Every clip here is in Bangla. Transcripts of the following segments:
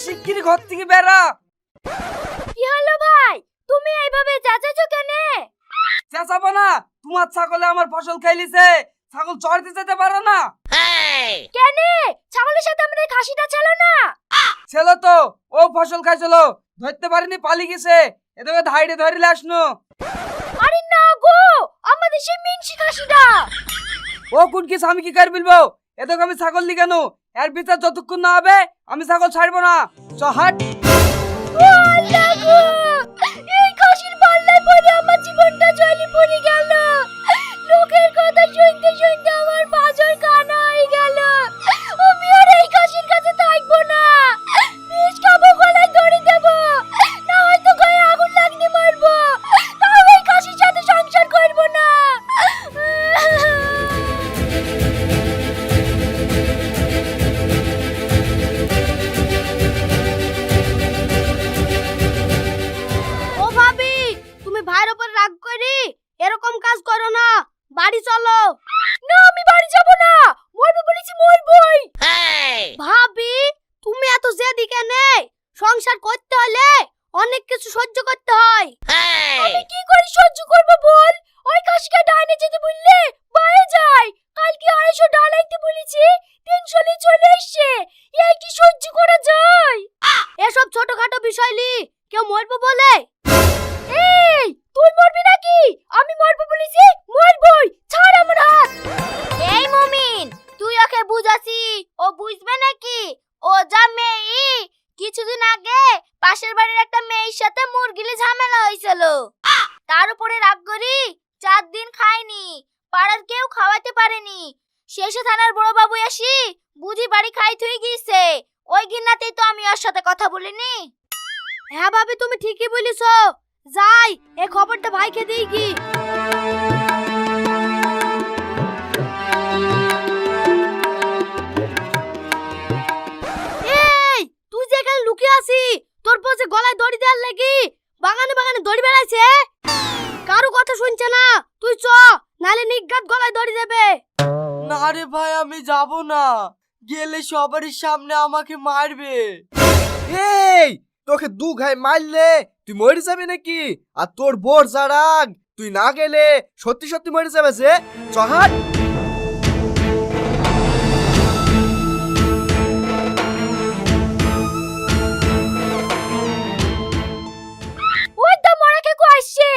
শিগগিরই ঘর থেকে বেরা। কি হলো ভাই, তুমি এইভাবে চেঁচাছো কেন? চেঁচাবো না, তোমার ছাগলে আমার ফসল খাইলিছে। ছাগল চড়তে যেতে পারে না। কেন? ছাগলের সাথে আমাদের খাসিটা ছিল না? ছিল তো, ও ফসল খাইছিল, ধরতে পারিনি, পালিয়ে গেছে। এদিকে ধাইড়ে ধরিলে আসনো। আরে না গো, আমাদের সেই মিনসি খাসিটা। ও কোন কি আমি কি কার বলবো? এদিকে আমি ছাগল লি কেন? এর বিচার যতক্ষণ না হবে আমি ছাগল ছাড়বো না। চ হাট। ও আল্লাহ গো, এই খাসির পাল্লায় পড়ে আমার জীবনটা জ্বলে পড়ে গেল। লোকের কথা শুনতে শুনতে আমার বাজার কানা হয়ে গেল। আমি আর এই খাসির কাছে থাকবো না। বিষ খাবো, গলায় দড়ি দেবো, না হয়তো গায়ে আগুন লাগিয়ে মারবো। তাও এই খাসির সাথে সংসার করবো না। ও ভাবি, তুমি ভাইয়ের উপর রাগ করি এরকম কাজ করো না। বাড়ি চলো। না, আমি বাড়ি যাব না। মরবো বলেছি, মরবই। ভাবি, তুমি এত জেদি কেন? সংসার করতে হলে অনেক কিছু সহ্য করতে হয়। আমি কি করে সহ্য করব বল? ওই কাশিকে ডাইনে যেতে বললে বাইরে যায়। কালকে 250 ডাল আনতে বলেছি, 300 লি চলে এসেছে। এই কি সহ্য করা যায়? এসব ছোটখাটো বিষয় লি কেউ মরবো বলে? এই, তুই মরবি নাকি? আমি মরবো বলেছি, মরবই। ছাড় আমার হাত। এই মুমিন, তুই ওকে বুঝাসি, ও বুঝবে নাকি? ও যা মেয়ে, কিছুদিন আগে পাশের বাড়ির একটা মেয়ের সাথে মুরগিলে ঝামেলা হয়েছিল। তার উপরে রাগ করি 4 দিন খায়নি, পাড়ার কেউ খাওয়াতে পারেনি। শেষে থানার বড় বাবু আসি বুঝি বাড়ি খাই থুই গিয়েছে। ওই গিন্নাতেই তো আমি ওর সাথে কথা বলিনি। হ্যাঁ ভাবি, তুমি ঠিকই বলিছো। যাই, এই খবরটা ভাইকে দিই কি। এই, তুই যে এখানে লুকিয়ে আছি, তোর পথে গলায় দড়ি দেওয়ার লাগি বাগানে বাগানে দড়ি বেড়াইছে। কারো কথা শুনছে না, তুই চ, নালে নিজ্ঞাত গলায় দড়ি দেবে। না রে ভাই, আমি যাব না। গেলে সবারই সামনে আমাকে মারবে। এই, তোকে দু ঘাই মারলে তুই মরে যাবি নাকি? আর তোর বোর জারাগ, তুই না গেলে সত্যি সত্যি মরে যাবে যে। চহাট। ওই দা মরাকে কো আসছে।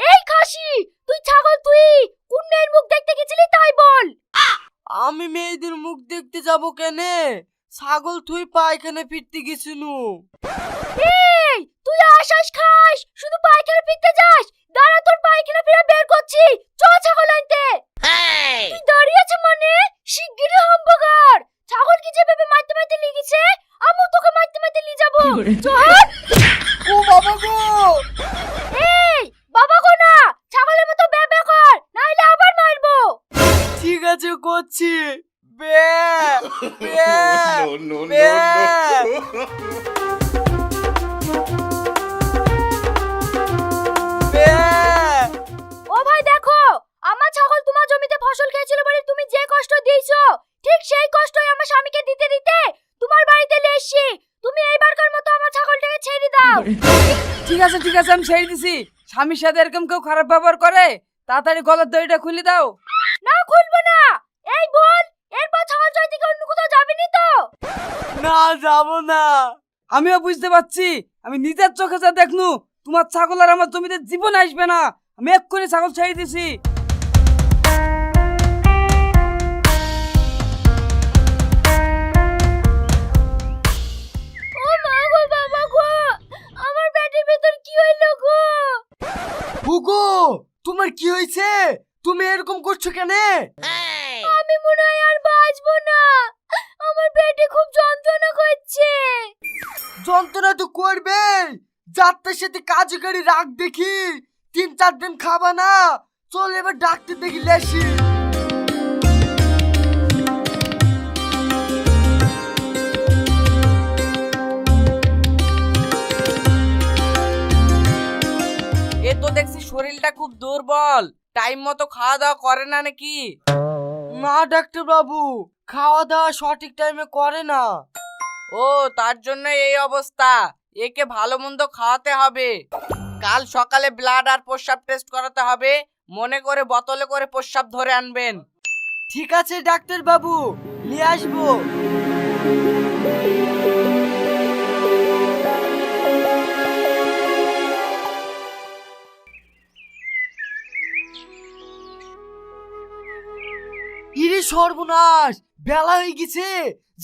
এই খাসি, তুই ছাগল, তুই কোন মেয়ের মুখ দেখতে গেছিলি তাই বল। আমি মেয়েদের মুখ দেখতে যাব কেনে? ছাগল তুই পায়খানে ফিরতে গেছিনু। এই, তুই আশাস খাস, শুধু পায়খানা ফিরতে যাস। দাঁড়া, তোর পায়খানা ফিরে বের করছি। চ ছাগল আনতে। তুই দাঁড়িয়ে আছে মানে শিগগিরই হামবাগার। ছাগল কি যে ভেবে মারতে মারতে লিগেছে, আমিও তোকে মারতে মারতে লি যাব। চল। ও বাবা গো! এই, বাবা গো না, ছাগলের মতো বে বে কর, নাইলে আবার মারবো। ঠিক আছে, করছি। বে বে বে। বে। ও ভাই দেখো, আমার ছাগল তোমার জমিতে ফসল খেয়েছিল বলে তুমি যে কষ্ট দিয়েছো, ঠিক সেই কষ্টই আমার স্বামীকে দিতে দিতে তোমার বাড়িতে নিয়ে এসেছি। তুমি এইবারকার মতো আমার ছাগলটাকে ছেড়ে দাও। ঠিক আছে ঠিক আছে, আমি ছেড়ে দিছি। স্বামীর সাথে এরকম কেউ খারাপ ব্যবহার করে? তাড়াতাড়ি গলার দড়িটা খুলে দাও। না, খুলবো না। এই বল, এরপর ছাগল চড় থেকে অন্য কোথাও যাবি নি তো? না, যাব না। আমিও বুঝতে পারছি, আমি নিজের চোখে যা দেখনু, তোমার ছাগল আর আমার জমিতে জীবন আসবে না। আমি এক্ষুনি ছাগল ছেড়ে দিছি। ও মা গো, বাবা গো, আমার পেটের ভিতর কি হইলো গো? হুগো, তোমার কি হয়েছে? তুমি এরকম করছো কেন? আমি মনে হয় আর বাঁচবো না। আমার পেটে খুব যন্ত্রণা করছে। যন্ত্রণা তো করবে। যাত্রার সাথে কাজকারি রাগ দেখি 3-4 দিন খাবা না। চল এবার ডাক্তার দেখি লেসি। এ তো দেখছি শরীরটা খুব দুর্বল, টাইম মতো খাওয়া দাওয়া করে না নাকি? না ডাক্তার বাবু, খাওয়া দাওয়া সঠিক টাইমে করে না। ও তার জন্য এই অবস্থা। একে ভালো মন্দ খাওয়াতে হবে। কাল সকালে ব্লাড আর প্রস্রাব টেস্ট করাতে হবে। মনে করে বোতলে করে প্রস্রাব ধরে আনবেন। ঠিক আছে ডাক্তার বাবু, নিয়ে আসবো। ইরে সর্বনাশ, বেলা হয়ে গেছে।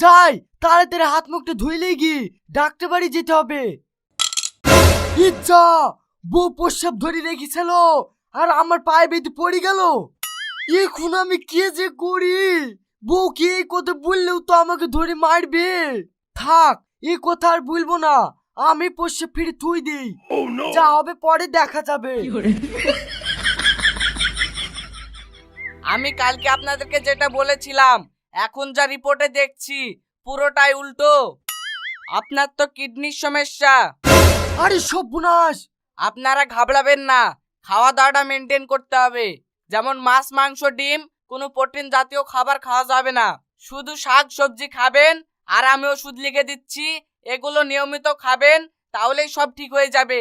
যাই তাড়াতাড়ি হাত মুখটা ধুইলে গি, ডাক্তার বাড়ি যেতে হবে। ইচ্ছা, বউ প্রস্রাব ধরে রেখেছিল আর আমার পায়ে বেঁধে পড়ে গেল। এখন আমি কে যে করি? বউকে এই কথা বললেও তো আমাকে ধরে মারবে। থাক, এই কথা আর বলবো না। আমি প্রস্রাব ফিরে থুই দিই, যা হবে পরে দেখা যাবে। আমি কালকে আপনাদেরকে যেটা বলেছিলাম, এখন যা রিপোর্টে দেখছি পুরোটাই উল্টো। আপনার তো কিডনির সমস্যা। আরে সর্বনাশ! আপনারা ঘাবড়াবেন না, খাওয়া দাওয়াটা মেনটেন করতে হবে। যেমন মাছ, মাংস, ডিম, কোনো প্রোটিন জাতীয় খাবার খাওয়া যাবে না। শুধু শাক সবজি খাবেন। আর আমি ওষুধ লিখে দিচ্ছি, এগুলো নিয়মিত খাবেন, তাহলেই সব ঠিক হয়ে যাবে।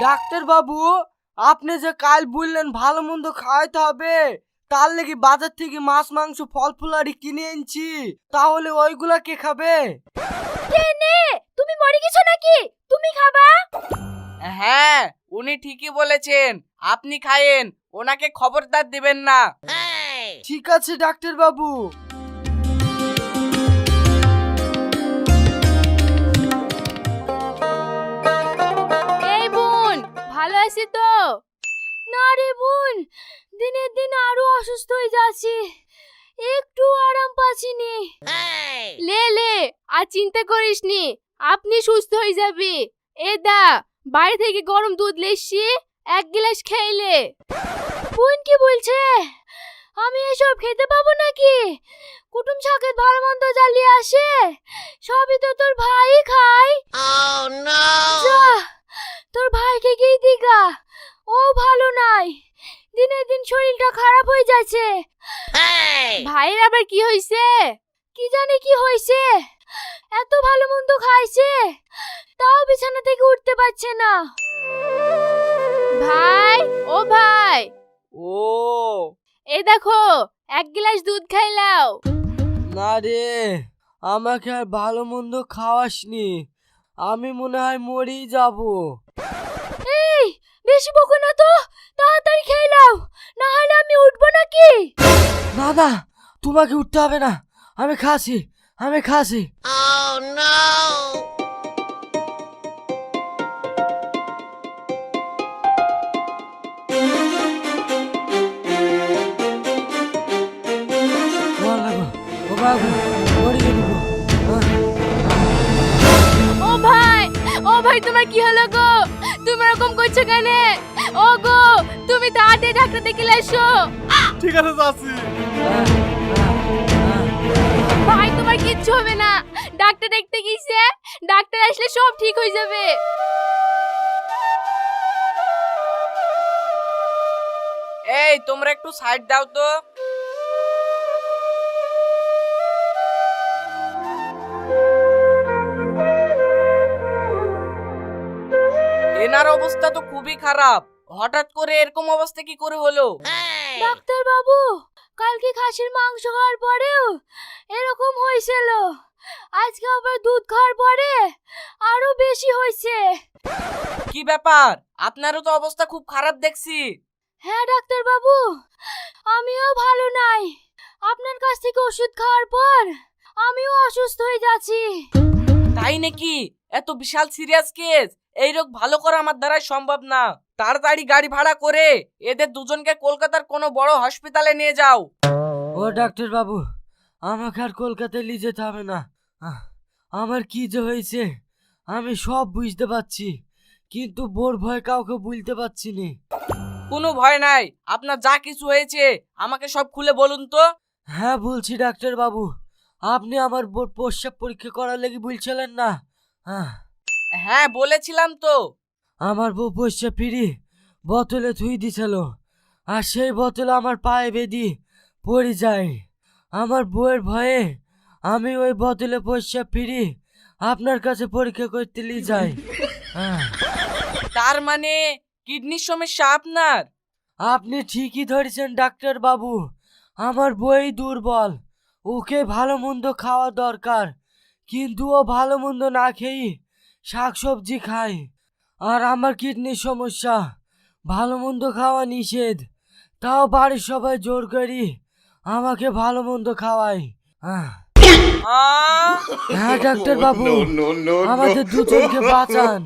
ডাক্তার বাবু, আপনি যে কাল বললেন ভালো মন্দ খাওয়াইতে হবে, তার লেগে বাজার থেকে মাছ মাংস ফল ফুলারি কিনে এনেছি। তাহলে ওইগুলা কে খাবে? নে, তুমি মরে গেছো নাকি? তুমি খাবা? হ্যাঁ, উনি ঠিকই বলেছেন। আপনি খায়েন, ওনাকে খবরদার দিবেন না। ঠিক আছে ডাক্তার বাবু। এই বোন, ভালো আছি তো? না রে বোন, দিনের দিন আরো অসুস্থ হয়ে যাচ্ছি, একটু আরাম পাচ্ছিনি। লে লে, আর চিন্তা করিস নি, আপনি সুস্থ হয়ে যাবে। এ দা, বাইরে থেকে গরম দুধ লেসছি, এক গ্লাস খেলে। বোন কি বলছে? আমি এসব খেতে পাবো নাকি? কুটুম সাথে ভালো মন্দ জ্বালিয়ে আসে, সবই তো তোর ভাই খায়। যা, তোর ভাইকে গিয়ে দিগা, ও ভালো নাই, দিনে দিন শরীরটা খারাপ হয়ে যাচ্ছে। ভাইয়ের আবার কি হয়েছে? কি জানি কি হয়েছে, এত ভালো মন্দ খাইছে, তাও বিছানা থেকে উঠতে পারছে না। ভাই, ও ভাই, ও এই দেখো, এক গ্লাস দুধ খাইলাও। না রে, আমাকে আর ভালো মন্দ খাওয়াসনি, আমি মনে হয় মরেই যাব। এই, বেশি বকো না তো, তাড়াতাড়ি খেয়ে নাও, না হলে আমি উঠবো নাকি? না না, তোমাকে উঠতে হবে না, আমি খাসি, আমি খাসি। ও ভাই, ও ভাই, তোমার কি হলো গো? তুমি এরকম করছো কেন? ও গো, তুমি তাড়াতাড়ি ডাক্তার দেখে এসো। ঠিক আছে যাচ্ছি। ভাই, তোমার কিচ্ছু হবে না, ডাক্তার দেখতে গিয়েছে, ডাক্তার আসলে সব ঠিক হয়ে যাবে। এই, তোমরা একটু সাইড দাও তো। এনার অবস্থা তো খুবই খারাপ। হঠাৎ করে এরকম অবস্থা কি করে হলো? ডাক্তার বাবু, কালকে খাসির মাংস খাওয়ার পরেও এরকম হয়েছিল, আজকে আবার দুধ খাওয়ার পরে আরো বেশি হয়েছে। কি ব্যাপার, আপনারও তো অবস্থা খুব খারাপ দেখছি। হ্যাঁ ডাক্তার বাবু, আমিও ভালো নাই, আপনার কাছ থেকে ওষুধ খাওয়ার পর আমিও অসুস্থ হয়ে যাচ্ছি। তাই নাকি? এত বিশাল সিরিয়াস কেস, এই রোগ ভালো করা আমার দ্বারাই সম্ভব না। তাড়াতাড়ি গাড়ি ভাড়া করে এদের দুজনকে কলকাতার কোনো বড় হসপিটালে নিয়ে যাও। ও ডাক্তার বাবু, আমাকে আর কলকাতায় নিয়ে যেতে হবে না। আমার কি যে হয়েছে আমি সব বুঝতে পারছি, কিন্তু বোর ভয় কাউকে বলতে পারছি না। কোনো ভয় নাই, আপনার যা কিছু হয়েছে আমাকে সব খুলে বলুন তো। হ্যাঁ বলছি ডাক্তার বাবু, আপনি আমার বোর প্রস্রাব পরীক্ষা করার লেগে বলছিলেন না? হ্যাঁ বলেছিলাম তো। আমার বউ প্রস্রাব ফিরি বোতলে থুই দিছিল, আর সেই বোতল আমার পায়ে বেঁধে পড়ে যায়। আমার বউয়ের ভয়ে আমি ওই বোতলে পয়সা ফিরি আপনার কাছে পরীক্ষা করতে নিয়ে যাই। তার মানে কিডনির সমস্যা আপনার? আপনি ঠিকই ধরেছেন ডাক্তার বাবু, আমার বই দুর্বল, ওকে ভালো মন্দ খাওয়া দরকার, কিন্তু ও ভালো মন্দ না খেয়ে শাকসবজি খায়। আর আমার কিডনির সমস্যা, ভালো মন্দ খাওয়া নিষেধ, তাও বাড়ির সবাই জোর করি আমাকে ভালো মন্দ খাওয়ায়। হ্যাঁ ডাক্তার বাবু, আমাদের দুজনকে বাঁচান।